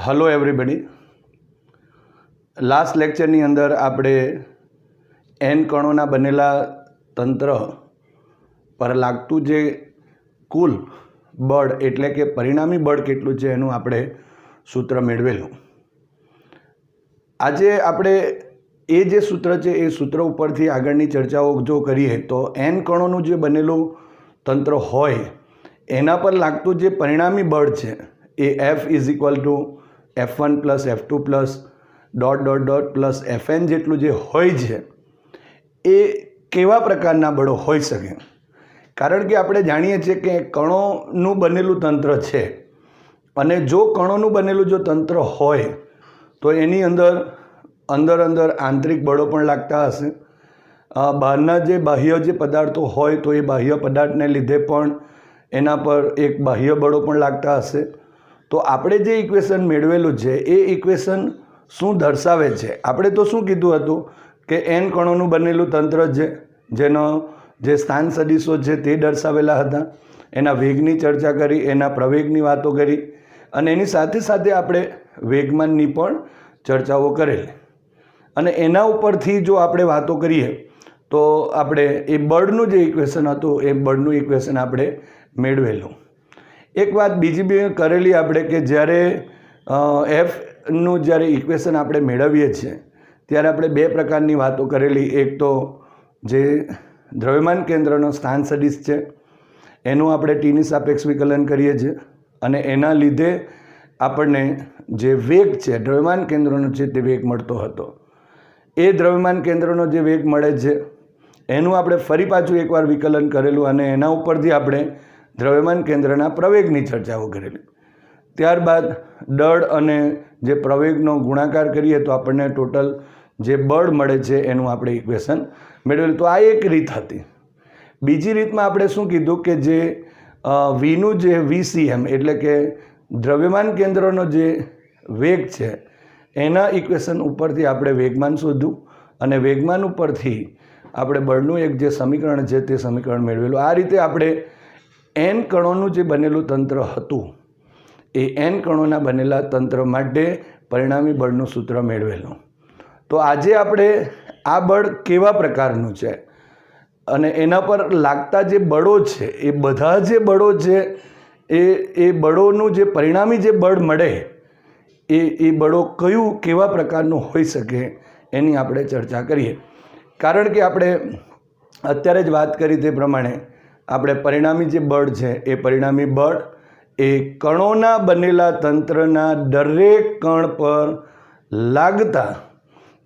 Hello everybody. Last લેક્ચરની અંદર આપણે N કણોના બનેલા તંત્ર પર લાગતું જે કુલ બળ એટલે કે પરિણામી બળ કેટલું છે એનું આપણે સૂત્ર મેળવેલું. આજે આપણે એ જે સૂત્ર છે એ સૂત્ર ઉપરથી આગળની ચર્ચાઓ જો કરીએ તો એન કણોનું જે બનેલું તંત્ર હોય એના પર લાગતું જે પરિણામી બળ છે એ F = F1 + F2 + ... Fn જેટલું જે હોય છે એ કેવા પ્રકારના બળો હોઈ શકે. કારણ કે આપણે જાણીએ છીએ કે કણોનું બનેલું તંત્ર છે અને જો કણોનું બનેલું જો તંત્ર હોય તો એની અંદર આંતરિક બળો પણ લાગતા હશે. બહારના જે બાહ્ય જે પદાર્થો હોય તો એ બાહ્ય પદાર્થને લીધે પણ એના પર એક બાહ્ય બળો પણ લાગતા હશે. તો આપણે જે ઇક્વેશન મેળવેલું છે એ ઇક્વેશન શું દર્શાવે છે? આપણે તો શું કીધું હતું કે એન કણોનું બનેલું તંત્ર છે જેનો જે સ્થાન સદિશો છે તે દર્શાવેલા હતા, એના વેગની ચર્ચા કરી, એના પ્રવેગની વાતો કરી અને એની સાથે સાથે આપણે વેગમાનની પણ ચર્ચાઓ કરેલી. અને એના ઉપરથી જો આપણે વાતો કરીએ તો આપણે એ બળનું જે ઇક્વેશન હતું એ બળનું ઇક્વેશન આપણે મેળવેલું. એક વાત બીજી બી કરેલી આપણે કે જ્યારે એફનું જ્યારે ઇક્વેશન આપણે મેળવીએ છીએ ત્યારે આપણે બે પ્રકારની વાતો કરેલી. એક તો જે દ્રવ્યમાન કેન્દ્રનો સ્થાન સદિશ છે એનું આપણે ટીની સાપેક્ષ વિકલન કરીએ છીએ અને એના લીધે આપણને જે વેગ છે દ્રવ્યમાન કેન્દ્રનો છે તે વેગ મળતો હતો. એ દ્રવ્યમાન કેન્દ્રનો જે વેગ મળે છે એનું આપણે ફરી પાછું એકવાર વિકલન કરેલું અને એના ઉપરથી આપણે દ્રવ્યમાન કેન્દ્રના પ્રવેગની ચર્ચાઓ કરેલી. ત્યારબાદ દળ અને જે પ્રવેગનો ગુણાકાર કરીએ તો આપણને ટોટલ જે બળ મળે છે એનું આપણે ઇક્વેશન મેળવેલું. તો આ એક રીત હતી. બીજી રીતમાં આપણે શું કીધું કે જે વીનું જે VCM એટલે કે દ્રવ્યમાન કેન્દ્રનો જે વેગ છે એના ઇક્વેશન ઉપરથી આપણે વેગમાન શોધ્યું અને વેગમાન ઉપરથી આપણે બળનું એક જે સમીકરણ છે તે સમીકરણ મેળવેલું. આ રીતે આપણે એન કણોનું જે બનેલું તંત્ર હતું એ એન કણોના બનેલા તંત્ર માટે પરિણામી બળનું સૂત્ર મેળવેલું. તો આજે આપણે આ બળ કેવા પ્રકારનું છે અને એના પર લાગતા જે બળો છે એ બધા જે બળો છે એ બળોનું જે પરિણામી જે બળ મળે એ બળો કેવા પ્રકારનું હોઈ શકે એની આપણે ચર્ચા કરીએ. કારણ કે આપણે અત્યારે જ વાત કરી તે પ્રમાણે આપણે પરિણામી જે બળ છે એ પરિણામી બળ એ કણોના બનેલા તંત્રના દરેક કણ પર લાગતા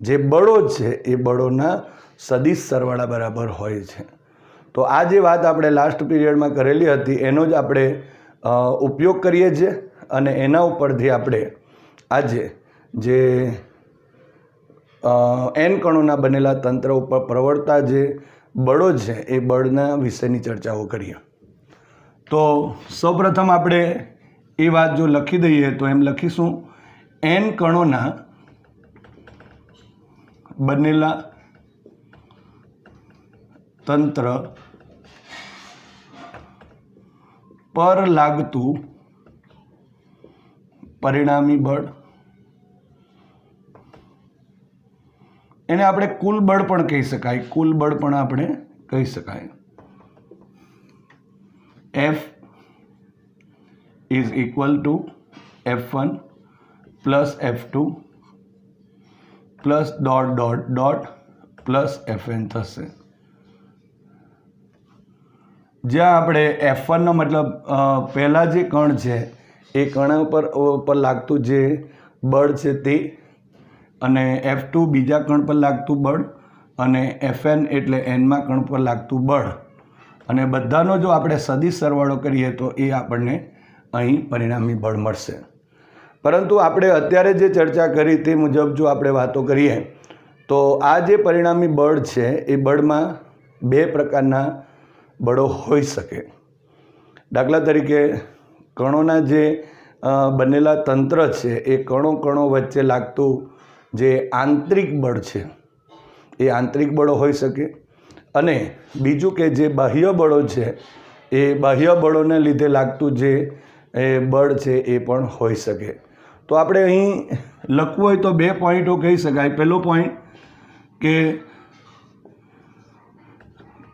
જે બળો છે એ બળોના સદિશ સરવાળા બરાબર હોય છે. તો આ જે વાત આપણે લાસ્ટ પીરિયડમાં કરેલી હતી એનો જ આપણે ઉપયોગ કરીએ છીએ અને એના ઉપરથી આપણે આજે જે એન કણોના બનેલા તંત્ર ઉપર પ્રવર્તતા જે બળો છે એ બળના વિશેની ચર્ચાઓ કરીએ. તો સૌપ્રથમ આપણે એ વાત જો લખી દઈએ તો એમ લખીશું એન કણોના બનેલા તંત્ર પર લાગતું પરિણામી બળ, એને આપણે કુલ બળ પણ કહી શકાય. કુલ બળ પણ આપણે કહી શકાય. F = F1 + F2 + ... Fn થશે. જ્યાં આપણે F1 નો મતલબ પહેલા જે કણ છે એ કણ ઉપર લાગતું જે બળ છે તે અને F2 બીજા કણ પર લાગતું બળ અને Fn એટલે એનમાં કણ પર લાગતું બળ અને બધાનો જો આપણે સદિશ સરવાળો કરીએ તો એ આપણને અહીં પરિણામી બળ મળશે. પરંતુ આપણે અત્યારે જે ચર્ચા કરી તે મુજબ જો આપણે વાતો કરીએ તો આ જે પરિણામી બળ છે એ બળમાં બે પ્રકારના બળો હોઈ શકે. દાખલા તરીકે કણોના જે બનેલા તંત્ર છે એ કણો વચ્ચે લાગતું જે આંતરિક બળ છે એ આંતરિક બળો હોઈ શકે અને બીજું કે જે બાહ્ય બળો છે એ બાહ્ય બળોને લીધે લાગતું જે બળ છે એ પણ હોઈ શકે. તો આપણે અહીં લખવું હોય તો 2 પોઈન્ટો કહી શકાય. પહેલો પોઈન્ટ કે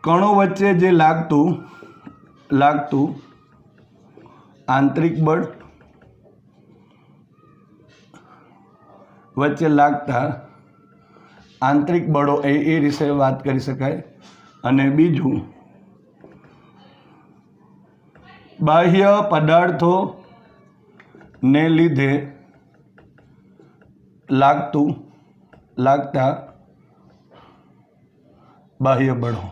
કણો વચ્ચે જે લાગતું આંતરિક બળ, વચ્ચે લાગતા આંતરિક બળો એ વિશે વાત કરી શકાય. અને બીજું, બાહ્ય પદાર્થોને લીધે લાગતા બાહ્ય બળો.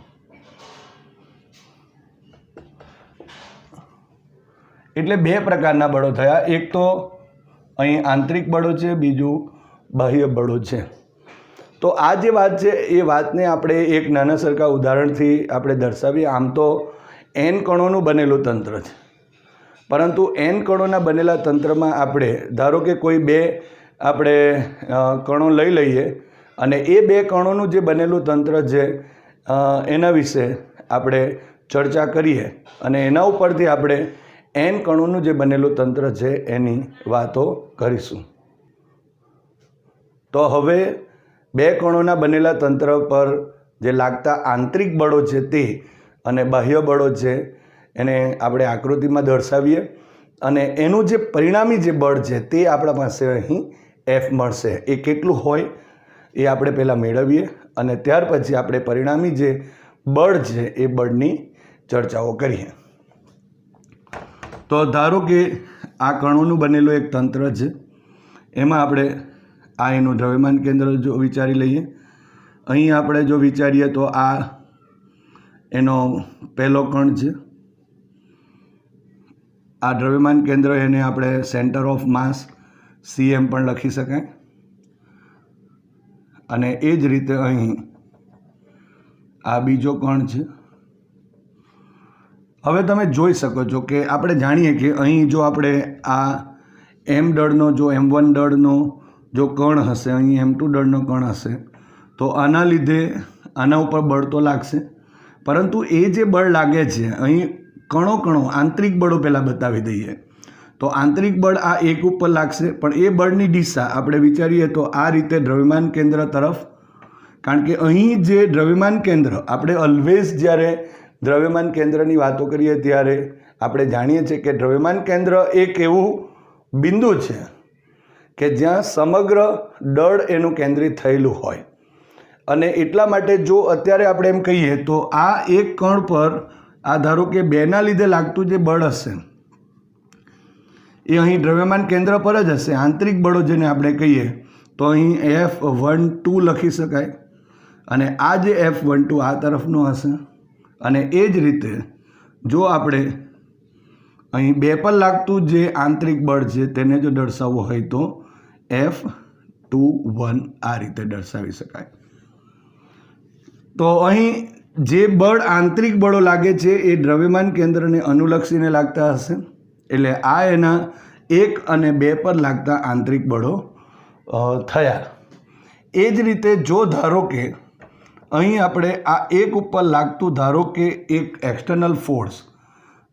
એટલે 2 પ્રકારના બળો થયા. એક તો અહીં આંતરિક બળો છે, બીજું બાહ્ય બળો છે. તો આ જે વાત છે એ વાતને આપણે એક નાના સરખા ઉદાહરણથી આપણે દર્શાવીએ. આમ તો n કણોનું બનેલું તંત્ર છે, પરંતુ n કણોના બનેલા તંત્રમાં આપણે ધારો કે કોઈ 2 આપણે કણો લઈ લઈએ અને એ 2 કણોનું જે બનેલું તંત્ર છે એના વિશે આપણે ચર્ચા કરીએ અને એના ઉપરથી આપણે n કણોનું જે બનેલું તંત્ર છે એની વાતો કરીશું. તો હવે 2 કણોના બનેલા તંત્ર પર જે લાગતા આંતરિક બળો છે તે અને બાહ્ય બળો છે એને આપણે આકૃતિમાં દર્શાવીએ અને એનું જે પરિણામી જે બળ છે તે આપણા પાસે અહીં F મળશે. એ કેટલું હોય એ આપણે પહેલાં મેળવીએ અને ત્યાર પછી આપણે પરિણામી જે બળ છે એ બળની ચર્ચાઓ કરીએ. તો ધારો કે આ કણોનું બનેલું એક તંત્ર છે, એમાં આપણે આ એનું દ્રવ્યમાન કેન્દ્ર જો વિચારી લઈએ. અહીં આપણે જો વિચારીએ તો આ એનો પહેલો કણ છે. આ દ્રવ્યમાન કેન્દ્ર એને આપણે સેન્ટર ઓફ માસ CM પણ લખી શકાય. અને એ જ રીતે અહીં આ બીજો કણ છે. હવે તમે જોઈ શકો છો કે આપણે જાણીએ કે અહીં જો આપણે આ M દળનો જો M1 દળનો જો કણ હશે, અહીં M2 દળનો કણ હશે, તો આના લીધે આના ઉપર બળ તો લાગશે, પરંતુ એ જે બળ લાગે છે અહીં કણો આંતરિક બળો પહેલાં બતાવી દઈએ. તો આંતરિક બળ આ એક ઉપર લાગશે, પણ એ બળની દિશા આપણે વિચારીએ તો આ રીતે દ્રવ્યમાન કેન્દ્ર તરફ. કારણ કે અહીં જે દ્રવ્યમાન કેન્દ્ર, આપણે ઓલવેઝ જ્યારે દ્રવ્યમાન કેન્દ્રની વાતો કરીએ ત્યારે આપણે જાણીએ છીએ કે દ્રવ્યમાન કેન્દ્ર એક એવું બિંદુ છે કે જ્યાં સમગ્ર દળ એનું કેન્દ્રિત થયેલું હોય. અને એટલા માટે જો અત્યારે આપણે એમ કહીએ તો આ એક કણ પર આ ધારો કે 2ના લીધે લાગતું જે બળ હશે એ અહીં દ્રવ્યમાન કેન્દ્ર પર જ હશે. આંતરિક બળો જેને આપણે કહીએ તો અહીં F12 લખી શકાય અને આ જે F12 આ તરફનો હશે. અને એ જ રીતે જો આપણે અહીં 2 પર લાગતું જે આંતરિક બળ છે તેને જો દર્શાવવું હોય તો F21 આ રીતે દર્શાવી શકાય. તો અહીં જે બળ આંતરિક બળો લાગે છે એ દ્રવ્યમાન કેન્દ્રને અનુલક્ષીને લાગતા હશે. એટલે આ એના 1 અને 2 પર લાગતા આંતરિક બળો થયા. એ જ રીતે જો ધારો કે અહીં આપણે આ 1 ઉપર લાગતું ધારો કે એક એક્સટર્નલ ફોર્સ,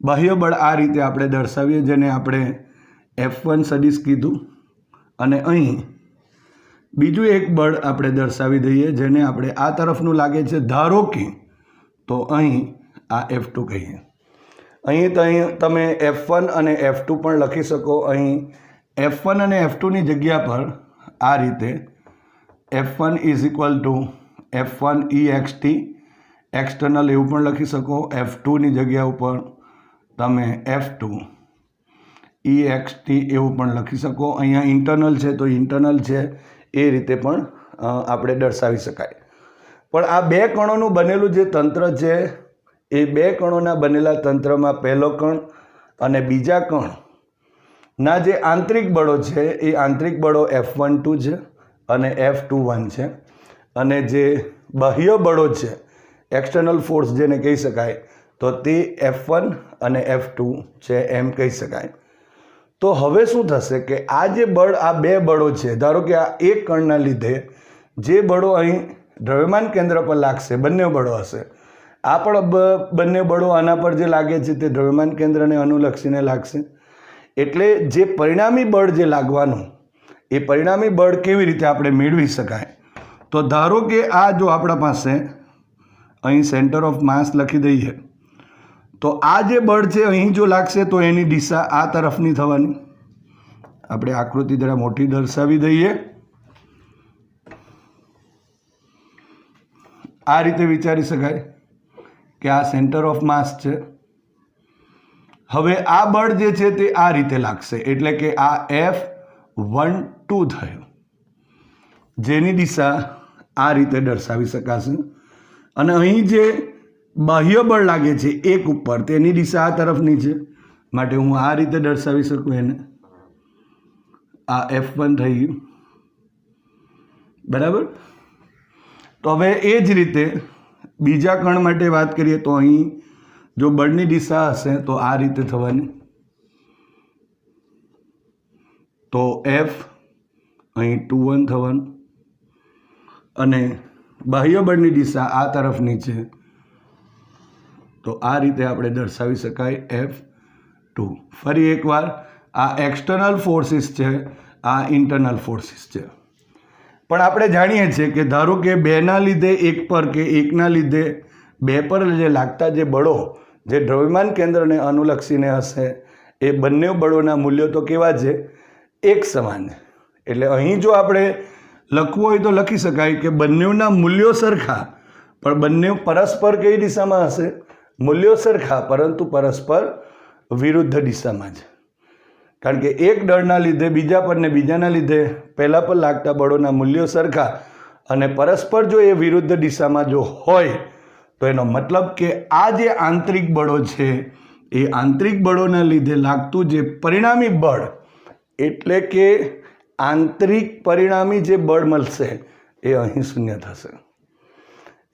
બાહ્ય બળ આ રીતે આપણે દર્શાવીએ, જેને આપણે F1 સદિશ કીધું. અને અહીં બીજું એક બળ આપણે દર્શાવી દઈએ જેને આપણે આ તરફનું લાગે છે ધારો કે, તો અહીં આ F2 કહીએ. અહીં તમે F1 અને F2 પણ લખી શકો. અહીં F1 અને F2ની જગ્યા પર આ રીતે F1 = F1 EXT એક્સટર્નલ એવું પણ લખી શકો. F2ની જગ્યા ઉપર તમે F2 EXT એવું પણ લખી શકો. અહીંયા ઇન્ટરનલ છે તો ઇન્ટરનલ છે એ રીતે પણ આપણે દર્શાવી શકાય. પણ આ 2 કણોનું બનેલું જે તંત્ર છે એ 2 કણોના બનેલા તંત્રમાં પહેલો કણ અને બીજા કણના જે આંતરિક બળો છે એ આંતરિક બળો F12 છે અને F21 છે. અને જે બાહ્ય બળો છે, એક્સટર્નલ ફોર્સ જેને કહી શકાય, તો તે F1 અને F2 છે એમ કહી શકાય. તો હવે શું થશે કે આ જે બળ, આ 2 બળો છે, ધારો કે આ એક કણના લીધે જે બળો અહીં દ્રવ્યમાન કેન્દ્ર પર લાગશે, બંને બળો હશે. આ પણ બંને બળો આના પર જે લાગે છે તે દ્રવ્યમાન કેન્દ્રને અનુલક્ષીને લાગશે. એટલે જે પરિણામી બળ જે લાગવાનું એ પરિણામી બળ કેવી રીતે આપણે મેળવી શકાય? તો ધારો કે આ જો આપણા પાસે અહીં સેન્ટર ઓફ માસ લખી દઈએ તો આ જે બળ છે અહીં જો લાગશે તો એની દિશા આ તરફની થવાની. આપણે આકૃતિ જરા મોટી દર્શાવી દઈએ. આ રીતે વિચારી શકાય કે આ સેન્ટર ઓફ માસ છે. હવે આ બળ જે છે તે આ રીતે લાગશે, એટલે કે આ F12 થયું, જેની દિશા આ રીતે દર્શાવી શકાશે. અને અહીં જે બાહ્ય બળ લાગે છે એક ઉપર, તેની દિશા આ તરફની છે, માટે હું આ રીતે દર્શાવી શકું એને. આ F1 થઈ ગયું, બરાબર. તો હવે એ જ રીતે બીજા કણ માટે વાત કરીએ તો અહીં જો બળની દિશા હશે તો આ રીતે થવાની. તો F અહીં 2-1 થવાનું અને બાહ્ય બળની દિશા આ તરફની છે, તો આ રીતે આપણે દર્શાવી શકાય F2. ફરી એકવાર, આ એક્સટર્નલ ફોર્સિસ છે, આ ઇન્ટરનલ ફોર્સિસ છે. પણ આપણે જાણીએ છીએ કે ધારો કે બેના લીધે એક પર કે એકના લીધે બે પર જે લાગતા જે બળો જે દ્રવ્યમાન કેન્દ્રને અનુલક્ષીને હશે એ બંને બળોના મૂલ્યો તો કેવા છે? એક સમાન. એટલે અહીં જો આપણે લખવું હોય તો લખી શકાય કે બંનેના મૂલ્યો સરખા, પણ બંને પરસ્પર કઈ દિશામાં હશે? મૂલ્યો સરખા પરંતુ પરસ્પર વિરુદ્ધ દિશામાં છે. કારણ કે એક દળના લીધે બીજા પર ને બીજાના લીધે પહેલા પર લાગતા બળોના મૂલ્યો સરખા અને પરસ્પર જો એ વિરુદ્ધ દિશામાં જો હોય તો એનો મતલબ કે આ જે આંતરિક બળો છે એ આંતરિક બળોના લીધે લાગતું જે પરિણામી બળ, એટલે કે આંતરિક પરિણામી જે બળ મળશે એ અહીં શૂન્ય થશે.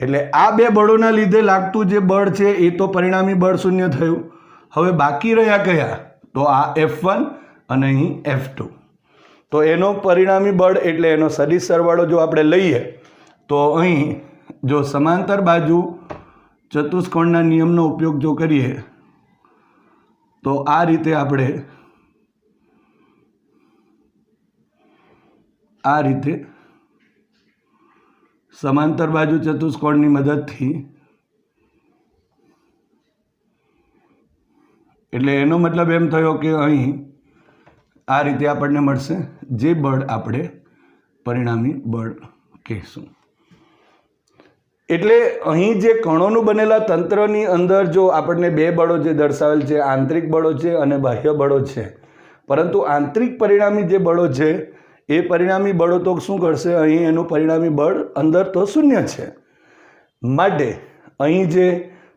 એટલે આ બે બળોના લીધે લાગતું જે બળ છે એ તો પરિણામી બળ શૂન્ય થયું. હવે બાકી રહ્યા કયા? તો આ F1 અને અહીં F2. તો એનો પરિણામી બળ એટલે એનો સદિશ સરવાળો જો આપણે લઈએ તો અહીં જો સમાંતર બાજુ ચતુષ્કોણના નિયમનો ઉપયોગ જો કરીએ તો આ રીતે આપણે આ રીતે સમાંતર બાજુ ચતુષ્કોણની મદદથી, એટલે એનો મતલબ એમ થયો કે અહીં આ રીતે આપણને મળશે જે બળ આપણે પરિણામી બળ કહીશું. એટલે અહીં જે કણોનું બનેલા તંત્રની અંદર જો આપણને બે બળો જે દર્શાવેલ છે, આંતરિક બળો છે અને બાહ્ય બળો છે, પરંતુ આંતરિક પરિણામી જે બળો છે એ પરિણામી બળો તો શું કરશે? અહીં એનું પરિણામી બળ અંદર તો શૂન્ય છે, માટે અહીં જે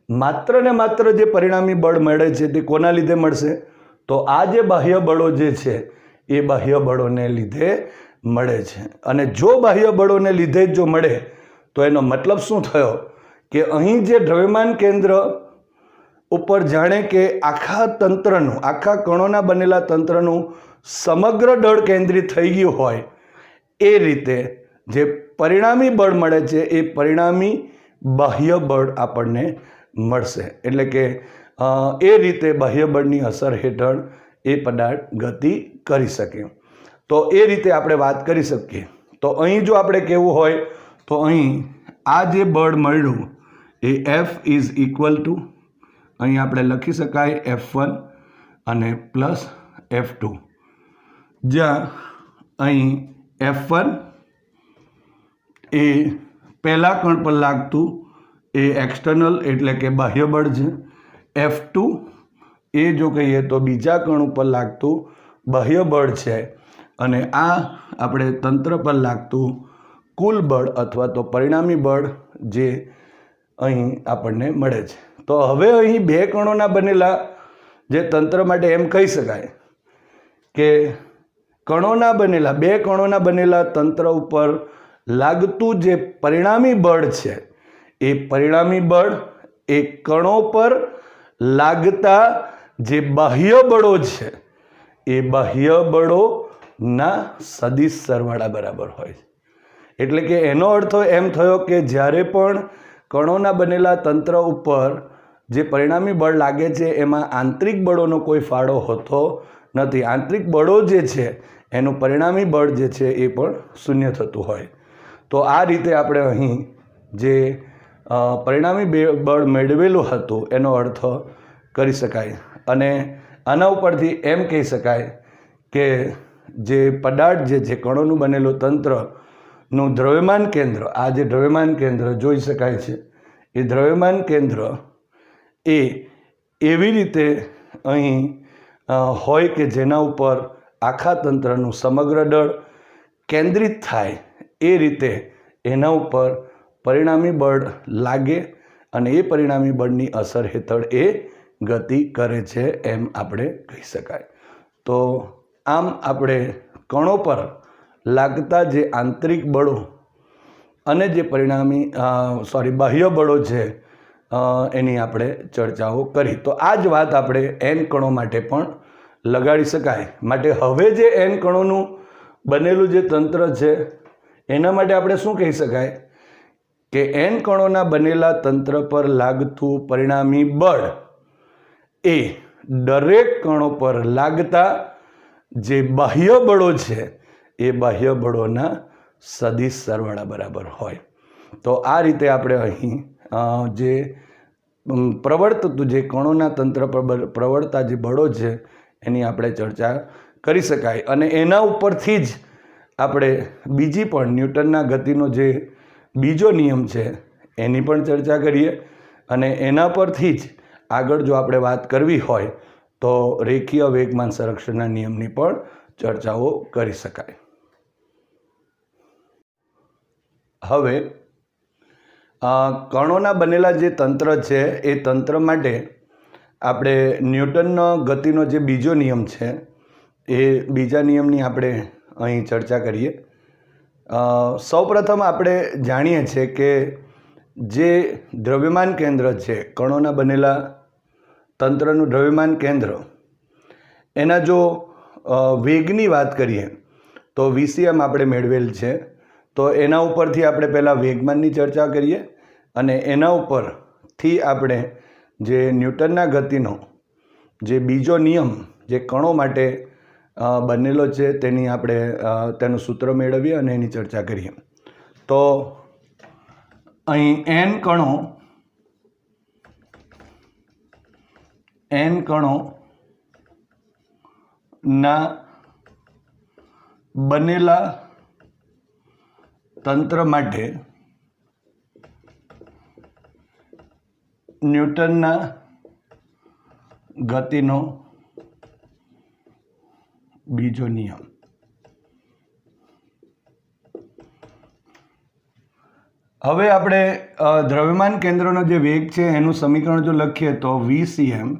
માત્ર ને માત્ર જે પરિણામી બળ મળે છે તે કોના લીધે મળશે? તો આ જે બાહ્ય બળો જે છે એ બાહ્ય બળોને લીધે મળે છે. અને જો બાહ્ય બળોને લીધે જ જો મળે તો એનો મતલબ શું થયો? કે અહીં જે દ્રવ્યમાન કેન્દ્ર ઉપર જાણે કે આખા તંત્રનું, આખા કણોના બનેલા તંત્રનું સમગ્ર દળ કેન્દ્રિત થઈ ગયું હોય એ રીતે જે પરિણામી બળ મળે છે એ પરિણામી બાહ્ય બળ આપણને મળશે. એટલે કે એ રીતે બાહ્ય બળની અસર હેઠળ એ પદાર્થ ગતિ કરી શકે. તો એ રીતે આપણે વાત કરી શકીએ. તો અહીં જો આપણે કહેવું હોય તો અહીં આ જે બળ મળ્યું એ F ઇઝ ઇક્વલ ટુ, અહીં આપણે લખી શકાય F1 અને પ્લસ F2, જ્યાં અહીં F1 એ પહેલા કણ પર લાગતું એ એક્સટર્નલ એટલે કે બાહ્ય બળ છે. F2 એ જો કહીએ તો બીજા કણ ઉપર લાગતું બાહ્ય બળ છે. અને આ આપણે તંત્ર પર લાગતું કુલ બળ અથવા તો પરિણામી બળ જે અહીં આપણને મળે છે. તો હવે અહીં બે કણોના બનેલા જે તંત્ર માટે એમ કહી શકાય કે બે કણોના બનેલા તંત્ર ઉપર લાગતું જે પરિણામી બળ છે એ પરિણામી બળ એ કણો પર લાગતા જે બાહ્ય બળો છે એ બાહ્ય બળોના સદિશ સરવાળા બરાબર હોય છે. એટલે કે એનો અર્થ એમ થયો કે જ્યારે પણ કણોના બનેલા તંત્ર ઉપર જે પરિણામી બળ લાગે છે એમાં આંતરિક બળોનો કોઈ ફાળો હોતો નથી. આંતરિક બળો જે છે એનું પરિણામી બળ જે છે એ પણ શૂન્ય થતું હોય. તો આ રીતે આપણે અહીં જે પરિણામી બળ મેળવેલું હતું એનો અર્થ કરી શકાય. અને આના ઉપરથી એમ કહી શકાય કે જે પદાર્થ જે છે, કણોનું બનેલું તંત્રનું દ્રવ્યમાન કેન્દ્ર, આ જે દ્રવ્યમાન કેન્દ્ર જોઈ શકાય છે, એ દ્રવ્યમાન કેન્દ્ર એ એવી રીતે અહીં હોય કે જેના ઉપર આખા તંત્રનું સમગ્ર દળ કેન્દ્રિત થાય, એ રીતે એના ઉપર પરિણામી બળ લાગે અને એ પરિણામી બળની અસર હેઠળ એ ગતિ કરે છે એમ આપણે કહી શકાય. તો આમ આપણે કણો પર લાગતા જે આંતરિક બળો અને જે બાહ્ય બળો છે એની આપણે ચર્ચાઓ કરી. તો આ જ વાત આપણે n કણો માટે પણ લગાડી શકાય. માટે હવે જે n કણોનું બનેલું જે તંત્ર છે એના માટે આપણે શું કહી શકાય કે n કણોના બનેલા તંત્ર પર લાગતું પરિણામી બળ એ દરેક કણો પર લાગતા જે બાહ્ય બળો છે એ બાહ્ય બળોના સદિશ સરવાળા બરાબર હોય. તો આ રીતે આપણે અહીં જે પ્રવર્તતું જે કણોના તંત્ર પર પ્રવર્તતા જે બળો છે એની આપણે ચર્ચા કરી શકાય. અને એના ઉપરથી જ આપણે બીજી પણ ન્યૂટનના ગતિનો જે બીજો નિયમ છે એની પણ ચર્ચા કરીએ. અને એના પરથી જ આગળ જો આપણે વાત કરવી હોય તો રેખીય વેગમાન સંરક્ષણના નિયમની પણ ચર્ચાઓ કરી શકાય. હવે કણોના બનેલા જે તંત્ર છે એ તંત્ર માટે આપણે ન્યૂટનનો ગતિનો જે બીજો નિયમ છે એ બીજા નિયમની આપણે અહીં ચર્ચા કરીએ. સૌપ્રથમ આપણે જાણીએ છીએ કે જે દ્રવ્યમાન કેન્દ્ર છે, કણોના બનેલા તંત્રનું દ્રવ્યમાન કેન્દ્ર, એના જો વેગની વાત કરીએ તો VCM આપણે મેળવેલ છે. તો એના ઉપરથી આપણે પહેલાં વેગમાનની ચર્ચા કરીએ અને એના ઉપરથી આપણે જે ન્યૂટનના ગતિનો જે બીજો નિયમ જે કણો માટે બનેલો છે તેનું સૂત્ર મેળવીએ અને એની ચર્ચા કરીએ. તો અહીં n કણોના બનેલા તંત્ર માટે ન્યૂટનના ગતિનો બીજો નિયમ. હવે આપણે દ્રવ્યમાન કેન્દ્રનો જે વેગ છે એનું સમીકરણ જો લખીએ તો VCM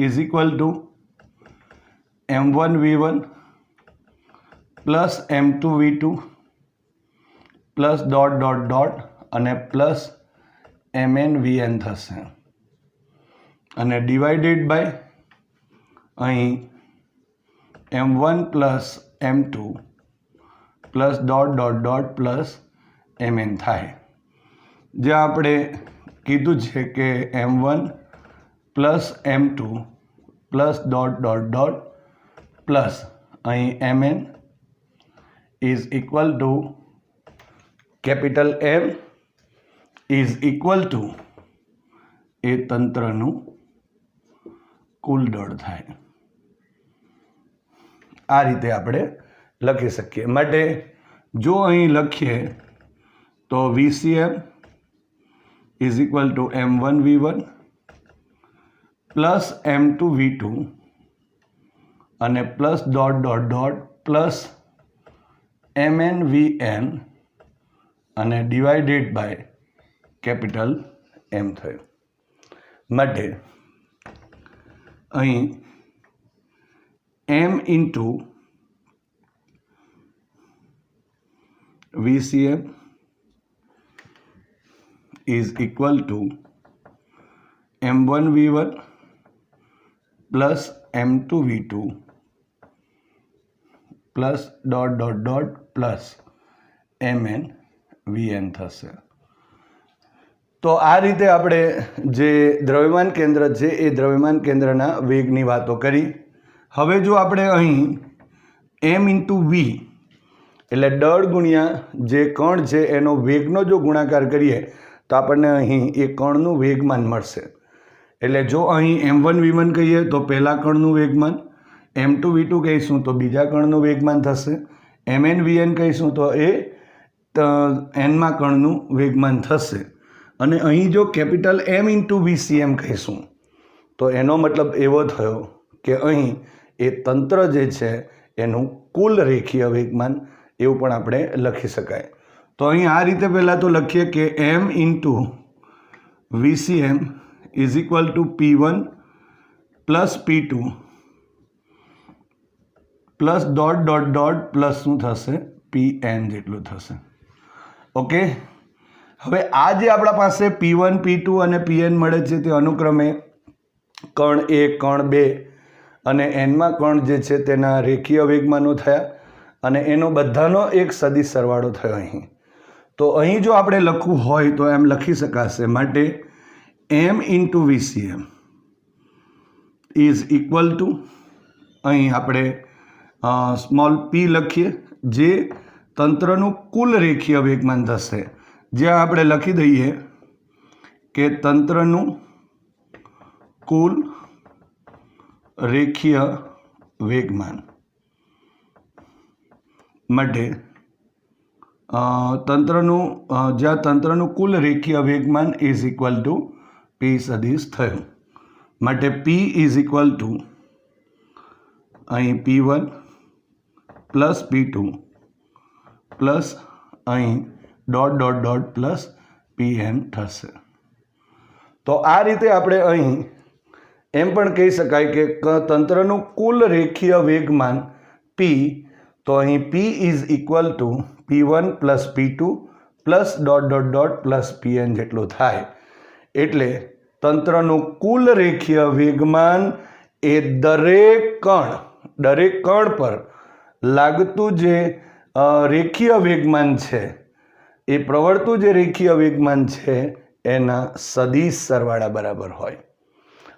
is equal two m1v1 plus m2v2 plus ... અને પ્લસ mn/vn થશે. અને ડિવાઇડેડ બાય અહીં m1 plus m2 plus ... plus mn થાય. જ્યાં આપણે કીધું છે કે m1 plus m2 plus ... plus અહીં mn is equal to capital M is equal to એ તંત્રનું કુલ દળ થાય. આ રીતે આપણે લખી શકીએ. માટે જો અહીં લખીએ તો VCM is equal two m1v1 plus m2v2 અને પ્લસ ... પ્લસ mn/vn અને ડિવાઇડેડ બાય કેપિટલ M થયું. માટે અહીં m into VCM is equal two m1v1 plus m2v2 plus ... plus mn/vn થશે. તો આ રીતે આપણે જે દ્રવ્યમાન કેન્દ્ર છે એ દ્રવ્યમાન કેન્દ્રના વેગની વાતો કરી. હવે જો આપણે અહીં એમ ઇન્ટુ વી એટલે દળ ગુણ્યા જે કણ છે એનો વેગનો જો ગુણાકાર કરીએ તો આપણને અહીં એ કણનું વેગમાન મળશે. એટલે જો અહીં m1v1 કહીએ તો પહેલા કણનું વેગમાન, m2v2 કહીશું તો બીજા કણનું વેગમાન થશે, mnvn કહીશું તો એ એનમાં કણનું વેગમાન થશે. અને અહીં જો કેપિટલ M ઇન્ટુ VCM કહીશું તો એનો મતલબ એવો થયો કે અહીં એ તંત્ર જે છે એનું કુલ રેખીય વેગમાન એવું પણ આપણે લખી શકાય. તો અહીં આ રીતે પહેલાં તો લખીએ કે M into VCM is equal two P1 plus P2 plus dot dot dot plus શું થશે PN જેટલું થશે. ઓકે, હવે આ જે આપણા પાસે P1 P2 અને PN મળે છે તે અનુક્રમે કણ 1 કણ 2 અને એનમાં કણ જે છે તેના રેખીય વેગમાનો થયા અને એનો બધાનો એક સદિશ સરવાળો થયો અહીં. તો અહીં જો આપણે લખવું હોય તો એમ લખી શકાશે. માટે M into VCM is equal two અહીં આપણે સ્મોલ p લખીએ જે તંત્રનું કુલ રેખીય વેગમાન થશે, જ્યાં આપણે લખી દઈએ કે તંત્રનું કુલ રેખીય વેગમાન માટે જ્યાં તંત્રનું કુલ રેખીય વેગમાન ઇઝ ઇક્વલ ટુ p સદિશ થયું. માટે p ઇઝ ઇક્વલ ટુ અહીં P1 પ્લસ P2 પ્લસ અહીં dot dot dot plus PN થશે. તો આ રીતે આપણે અહીં એમ પણ કહી શકાય કે તંત્રનું કુલ રેખીય વેગમાન P, તો અહીં P is equal two P1 plus P2 plus dot dot dot plus PN જેટલું થાય. એટલે તંત્રનું કુલ રેખીય વેગમાન એ દરેક કણ પર લાગતું જે રેખીય વેગમાન છે એ પ્રવર્તું જે રેખીય વેગમાન છે એના સદિશ સરવાળા બરાબર હોય.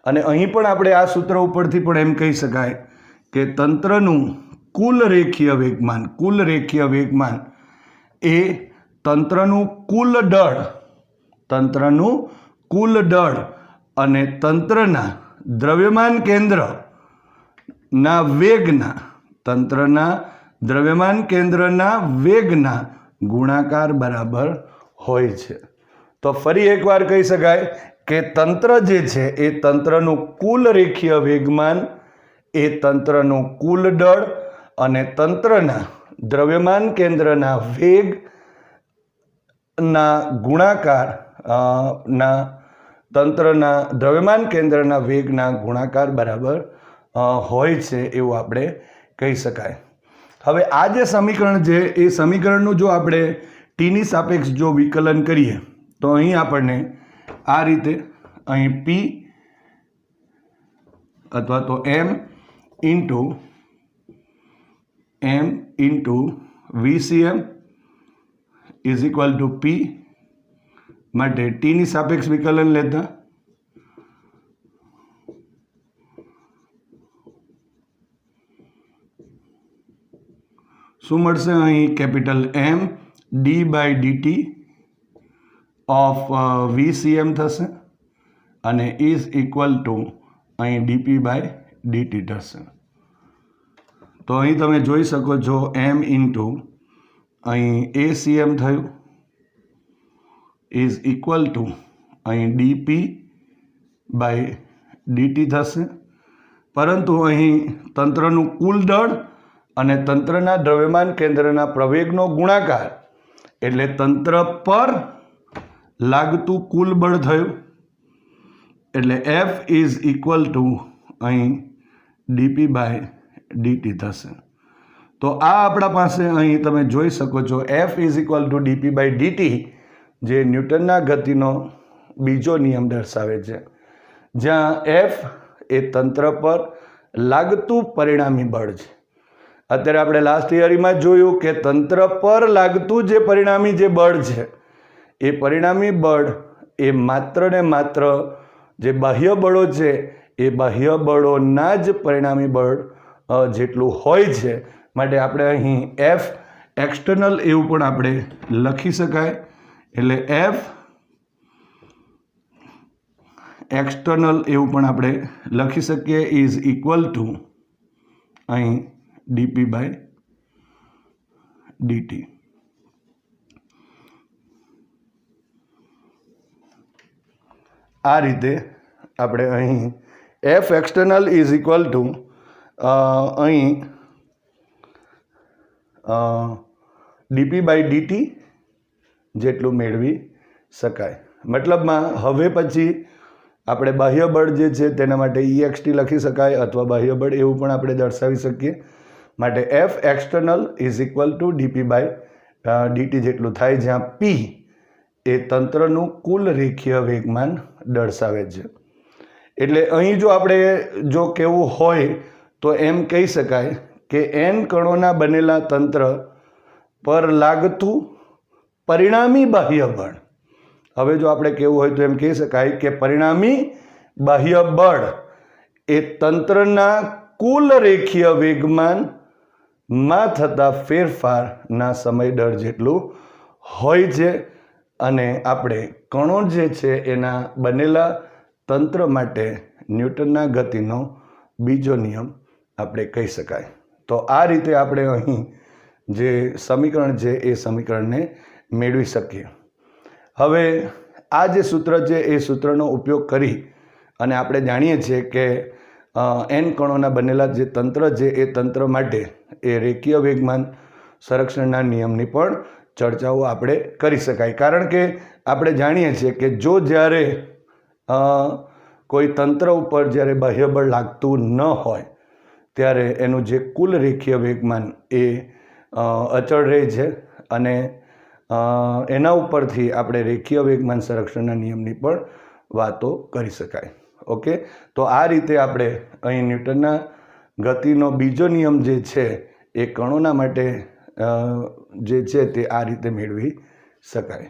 અને અહીં પણ આપણે આ સૂત્ર ઉપરથી પણ એમ કહી શકાય કે તંત્રનું કુલ રેખીય વેગમાન એ તંત્રનું કુલ દળ અને તંત્રના દ્રવ્યમાન કેન્દ્રના વેગના ગુણાકાર બરાબર હોય છે. તો ફરી એકવાર કહી શકાય કે તંત્ર જે છે એ તંત્રનું કુલ રેખીય વેગમાન એ તંત્રનું કુલ દળ અને તંત્રના દ્રવ્યમાન કેન્દ્રના વેગના ગુણાકાર તંત્રના દ્રવ્યમાન કેન્દ્રના વેગના ગુણાકાર બરાબર હોય છે એવું આપણે કહી શકાય. હવે આ જે સમીકરણ છે એ સમીકરણનું જો આપણે ટીની સાપેક્ષ જો વિકલન કરીએ તો અહીં આપણને આ રીતે અહીં P અથવા તો M into VCM is equal two P માટે ટીની સાપેક્ષ વિકલન લેતા શું મળશે? અહીં capital M d/dt of VCM થશે અને ઇઝ ઇક્વલ ટુ અહીં dp/dt થશે. તો અહીં તમે જોઈ શકો છો M ઇન્ટુ અહીં ACM થયું ઇઝ ઇક્વલ ટુ અહીં dp/dt થશે. પરંતુ અહીં તંત્રનું કુલ દળ અને તંત્રના દ્રવ્યમાન કેન્દ્રના પ્રવેગનો ગુણાકાર એટલે તંત્ર પર લાગતું કુલ બળ થયું. એટલે F ઇઝ ઇક્વલ ટુ અહીં dp/dt થશે. તો આ આપણા પાસે અહીં તમે જોઈ શકો છો F is equal two dp/dt જે ન્યૂટનના ગતિનો બીજો નિયમ દર્શાવે છે, જ્યાં F એ તંત્ર પર લાગતું પરિણામી બળ છે. અત્યારે આપણે લાસ્ટ થિયરીમાં જોયું કે તંત્ર પર લાગતું જે પરિણામી જે બળ છે એ પરિણામી બળ એ માત્ર ને માત્ર જે બાહ્ય બળો છે એ બાહ્ય બળોના જ પરિણામી બળ જેટલું હોય છે. માટે આપણે અહીં એફ એક્સટર્નલ એવું પણ આપણે લખી શકાય. એટલે એફ એક્સટર્નલ એવું પણ આપણે લખી શકીએ ઇઝ ઇક્વલ ટુ અહીં ડીપી બાય ડીટી. આ રીતે આપણે અહીં F external is equal two અહીં ડીપી બાય ડીટી જેટલું મેળવી શકાય. મતલબમાં હવે પછી આપણે બાહ્ય બળ જે છે તેના માટે EXT લખી શકાય અથવા બાહ્ય બળ એવું પણ આપણે દર્શાવી શકીએ. માટે F external is equal to DP by DT જેટલું થાય, જ્યાં પી એ તંત્રનું કુલ રેખીય વેગમાન દર્શાવે છે. એટલે અહીં જો આપણે જો કહેવું હોય તો એમ કહી શકાય કે n કણોના બનેલા તંત્ર પર લાગતું પરિણામી બાહ્ય બળ. હવે જો આપણે કહેવું હોય તો એમ કહી શકાય કે પરિણામી બાહ્ય બળ એ તંત્રના કુલ રેખીય વેગમાનમાં થતા ફેરફારના સમય દર જેટલું હોય છે. અને આપણે કણો જે છે એના બનેલા તંત્ર માટે ન્યૂટનના ગતિનો બીજો નિયમ આપણે કહી શકાય. તો આ રીતે આપણે અહીં જે સમીકરણ છે એ સમીકરણને મેળવી શકીએ. હવે આ જે સૂત્ર છે એ સૂત્રનો ઉપયોગ કરી અને આપણે જાણીએ છીએ કે n કણોના બનેલા જે તંત્ર છે એ તંત્ર માટે એ રેખીય વેગમાન સંરક્ષણના નિયમની પણ ચર્ચાઓ આપણે કરી શકાય. કારણ કે આપણે જાણીએ છીએ કે જો જ્યારે કોઈ તંત્ર ઉપર જ્યારે બાહ્ય બળ લાગતું ન હોય ત્યારે એનું જે કુલ રેખીય વેગમાન એ અચળ રહે છે અને એના ઉપરથી આપણે રેખીય વેગમાન સંરક્ષણના નિયમની પણ વાતો કરી શકાય. ઓકે, તો આ રીતે આપણે અહીં ન્યૂટનના ગતિનો બીજો નિયમ જે છે એ કણોના માટે જે છે તે આ રીતે મેળવી શકાય.